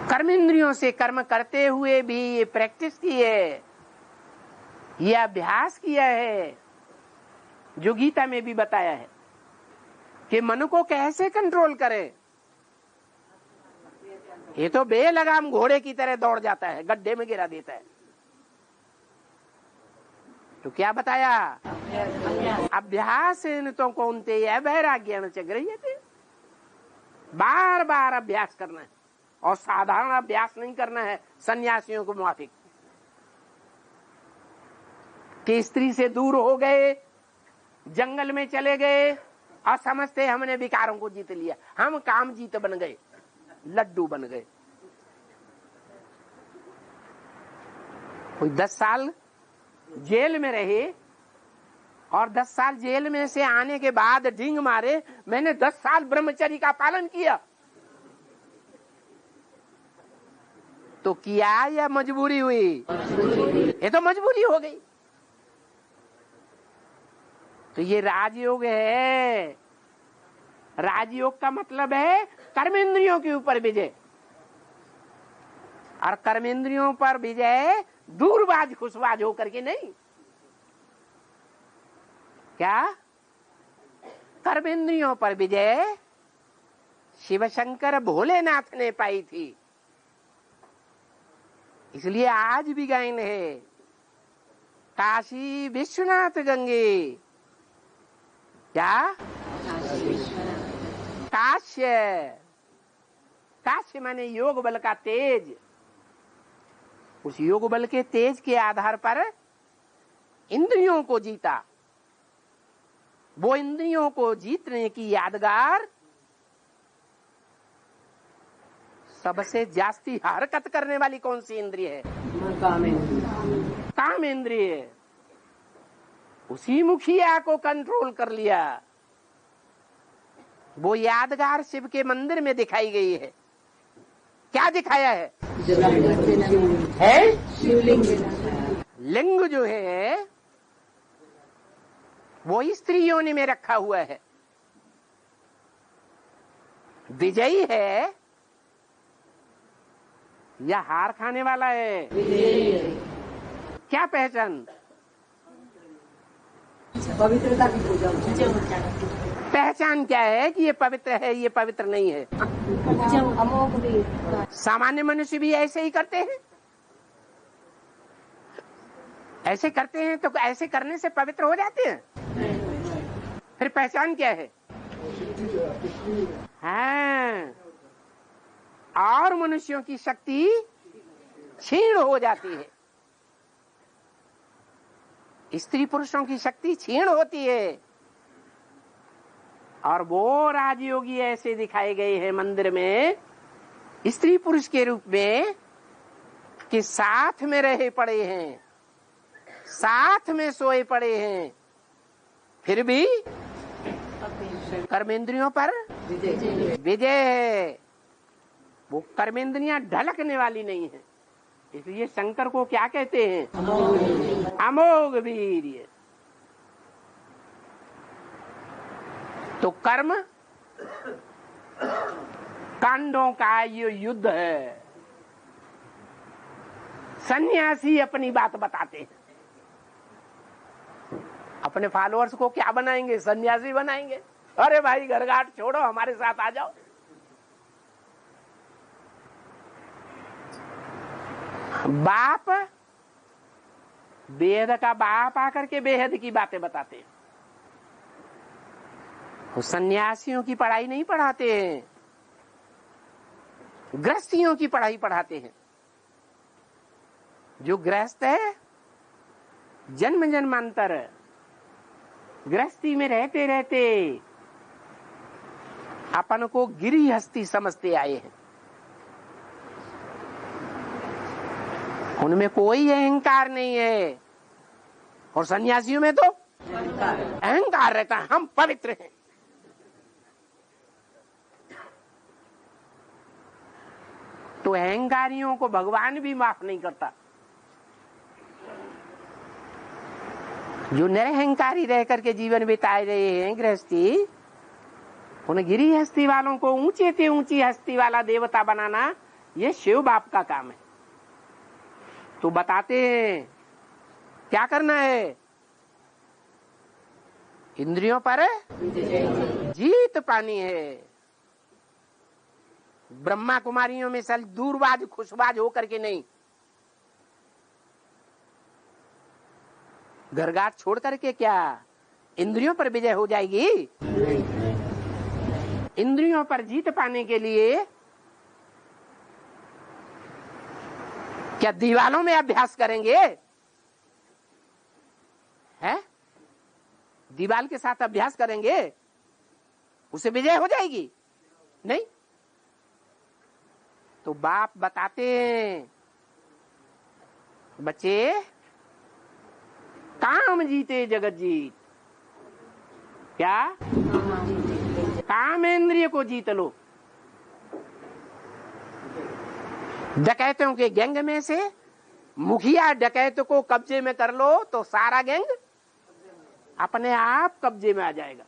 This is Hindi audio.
कर्मेंद्रियों से कर्म करते हुए भी ये प्रैक्टिस की है, ये अभ्यास किया है, जो गीता में भी बताया है कि मन को कैसे कंट्रोल करें। ये तो बेलगाम घोड़े की तरह दौड़ जाता है, गड्ढे में गिरा देता है। तो क्या बताया? अभ्यास तो कौनते वैराग्य च गृह्यते। बार बार अभ्यास करना है, और साधारण अभ्यास नहीं करना है सन्यासियों को मुआफिक कि स्त्री से दूर हो गए, जंगल में चले गए और समझते हमने विकारों को जीत लिया, हम काम जीत बन गए, लड्डू बन गए। कोई 10 साल जेल में रहे और 10 साल जेल में से आने के बाद ढींग मारे, मैंने 10 साल ब्रह्मचर्य का पालन किया। तो किया या मजबूरी हुई? ये तो मजबूरी हो गई। तो ये राजयोग है। राजयोग का मतलब है कर्मेंद्रियों के ऊपर विजय, और कर्मेंद्रियों पर विजय दूरबाज खुशबाज होकर के नहीं। क्या? कर्मेंद्रियों पर विजय शिव शंकर भोलेनाथ ने पाई थी, इसलिए आज भी गायन है काशी विश्वनाथ गंगे। क्या? काश्य। काश्य माने योग बल का तेज। उस योग बल के तेज के आधार पर इंद्रियों को जीता। वो इंद्रियों को जीतने की यादगार सबसे जास्ती हरकत करने वाली कौन सी इंद्रिय है? काम इंद्रिय। उसी मुखिया को कंट्रोल कर लिया। वो यादगार शिव के मंदिर में दिखाई गई है। क्या दिखाया है? लिंग जो है वो स्त्री योनि में रखा हुआ है। विजयी है या हार खाने वाला है? क्या पहचान? पवित्रता की पूजा। पहचान क्या है कि ये पवित्र है, ये पवित्र नहीं है? सामान्य मनुष्य भी ऐसे ही करते हैं। ऐसे करते हैं तो ऐसे करने से पवित्र हो जाते हैं। फिर पहचान क्या है? हाँ, और मनुष्यों की शक्ति क्षीण हो जाती है। स्त्री पुरुषों की शक्ति क्षीण होती है। और वो राजयोगी ऐसे दिखाए गए हैं मंदिर में स्त्री पुरुष के रूप में कि साथ में रहे पड़े हैं, साथ में सोए पड़े हैं, फिर भी कर्मेंद्रियों पर विजय है। वो कर्मेंद्रियां ढलकने वाली नहीं है। इसलिए शंकर को क्या कहते हैं? अमोघ वीर्य। तो कर्म कांडों का ये युद्ध है। सन्यासी अपनी बात बताते हैं। अपने फॉलोअर्स को क्या बनाएंगे? सन्यासी बनाएंगे। अरे भाई घर घाट छोड़ो, हमारे साथ आ जाओ। बाप बेहद का बाप आकर के बेहद की बातें बताते हैं। वो सन्यासियों की पढ़ाई नहीं पढ़ाते हैं, गृहस्थियों की पढ़ाई पढ़ाते हैं। जो गृहस्थ है जन्म जन्मांतर गृहस्थी में रहते रहते अपन को गिरिहस्ती समझते आए हैं। उनमें कोई अहंकार नहीं है। और सन्यासियों में तो अहंकार रहता है, हम पवित्र हैं। तो अहंकारियों को भगवान भी माफ नहीं करता। जो निरहंकारी रह करके जीवन बिताए रहे हैं गृहस्थी, उन गिरी हस्ती वालों को ऊंचे से ऊंची हस्ती वाला देवता बनाना ये शिव बाप का काम है। तो बताते हैं क्या करना है, इंद्रियों पर जीत पानी है। ब्रह्मा कुमारियों में सल दूरबाज खुशबाज होकर के नहीं, घरगार छोड़ करके क्या इंद्रियों पर विजय हो जाएगी? इंद्रियों पर जीत पाने के लिए क्या दीवालों में अभ्यास करेंगे? है दीवाल के साथ अभ्यास करेंगे, उसे विजय हो जाएगी? नहीं। तो बाप बताते हैं बच्चे, काम जीते जगत जीत। क्या? कामेंद्रिय को जीत लो। डकैतों के गैंग में से मुखिया डकैत को कब्जे में कर लो तो सारा गैंग अपने आप कब्जे में आ जाएगा।